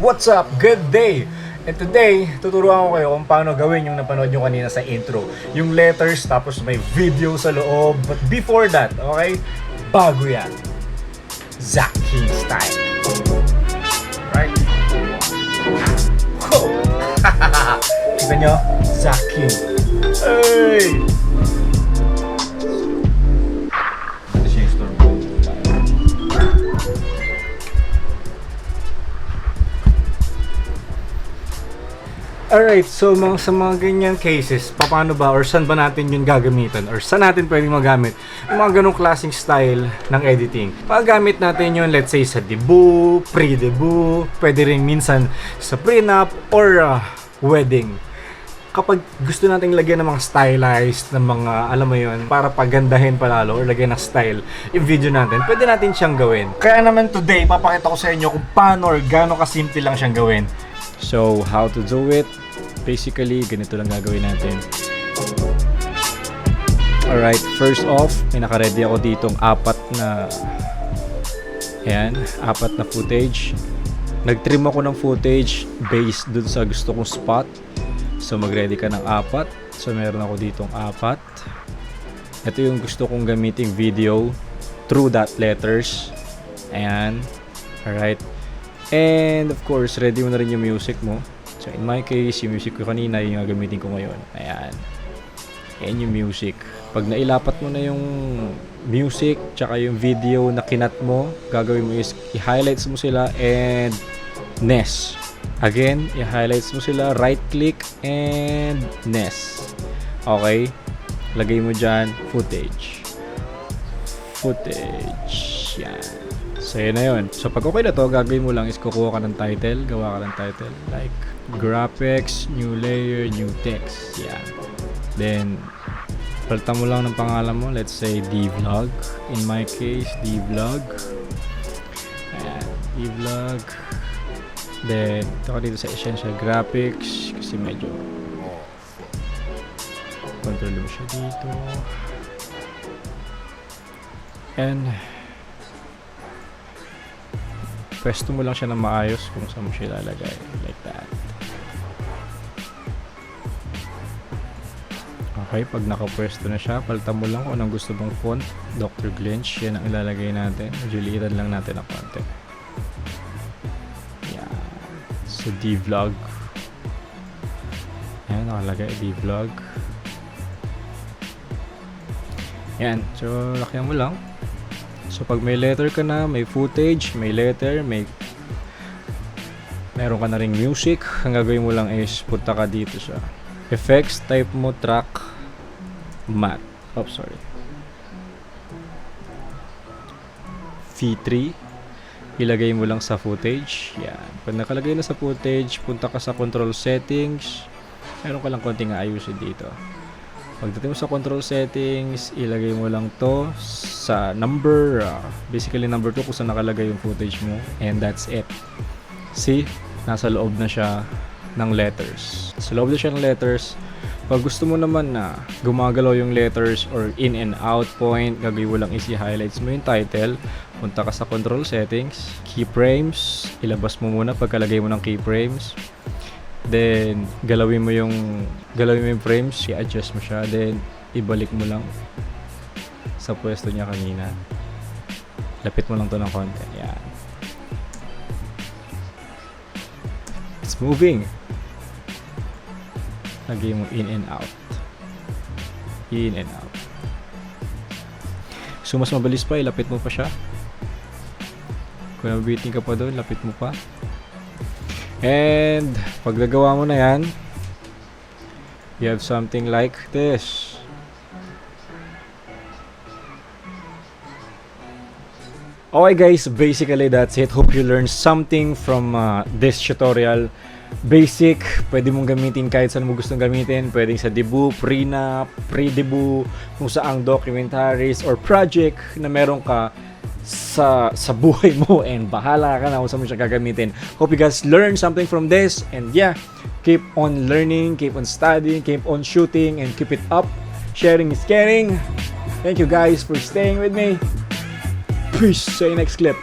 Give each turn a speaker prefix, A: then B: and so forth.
A: What's up? Good day! And today, tuturuan ko kayo kung paano gawin yung napanood nyo kanina sa intro. Yung letters, tapos may video sa loob. But before that, okay? Bago yan. Zach King style. Right? Whoa! Kita nyo? Zach King. Hey! Alright, so sa mga ganyan cases, paano ba or saan ba natin yun gagamitan or saan natin pwedeng magamit yung mga ganong klaseng style ng editing? Magamit natin yun, let's say, sa debut, pre-debut, pwede rin minsan sa prenup or wedding. Kapag gusto nating lagyan ng mga stylized, ng mga, alam mo yun, para pagandahin palalo or lagyan ng style yung video natin, pwede natin siyang gawin. Kaya naman today, papakita ko sa inyo kung paano or gaano kasimple lang siyang gawin. So, how to do it? Basically, ganito lang gagawin natin. Alright, first off, may naka-ready ako ditong apat na footage. Nag-trim ako ng footage based dun sa gusto kong spot. So, mag-ready ka ng apat. So, meron ako ditong apat. Ito yung gusto kong gamiting video through that letters. Ayan. Alright. And of course, ready mo na rin yung music mo. So in my case, yung music ko kanina, yung gagamitin ko ngayon. Ayan. Ayan yung music. Pag nailapat mo na yung music, tsaka yung video na kinat mo, gagawin mo is i-highlights mo sila and nest. Again, i-highlights mo sila, right click and nest. Okay? Lagay mo dyan, footage. Footage. Yan. So yun na yun. So pag okay na to, gagawin mo lang is kukuha ka ng title, gawa ka ng title like graphics, new layer, new text. Yan. Then palitan mo lang ng pangalan mo, let's say D-Vlog. In my case, D-Vlog. Ayan, D-Vlog. Then ito ka dito sa essential graphics kasi medyo control mo siya dito. And pwesto mo lang siya na maayos kung saan mo siya ilalagay. Like that. Okay, pag nakapwesto na siya, palitan mo lang kung anong gusto mong font. Dr. Glench, yan ang ilalagay natin. Julitan lang natin ang konti. Yan. So, D-Vlog. Yan, nakalagay D-Vlog. Yan. So, lakyan mo lang. So pag may letter ka na, may footage, may letter, meron ka na ring music, ang gagawin mo lang is punta ka dito sa effects, type mo track mat. V3. Ilagay mo lang sa footage. Yan. Pag nakalagay na sa footage, punta ka sa control settings. Meron ka lang konting aayusin dito. Pagdating mo sa control settings, ilagay mo lang to sa number, basically number 2 kung saan nakalagay yung footage mo, and that's it. See, nasa loob na siya ng letters. Sa loob na siya ng letters. Pag gusto mo naman na gumagalaw yung letters or in and out point, gagawin mo lang is i-highlights mo yung title, punta ka sa control settings, keyframes, ilabas mo muna pagkalagay mo ng keyframes. Then, galawin mo yung frames, i-adjust mo siya, then ibalik mo lang sa pwesto niya kanina. Lapit mo lang to ng konti. Yan. It's moving. Lagay mo in and out. In and out. So, mas mabilis pa, ilapit mo pa siya. Kung nabibitin ka pa doon, lapit mo pa. And pag nagawa mo na yan, you have something like this. Okay guys, basically that's it. Hope you learned something from this tutorial. Basic, pwede mong gamitin kahit saan mo gustong gamitin. Pwedeng sa debut, prenup, pre-debut, kung saang documentaries or project na meron ka sa buhay mo, and bahala ka na kung saan mo siya gagamitin. Hope you guys learned something from this, and yeah, keep on learning, keep on studying, keep on shooting, and keep it up. Sharing is caring. Thank you guys for staying with me. Peace. See you next clip.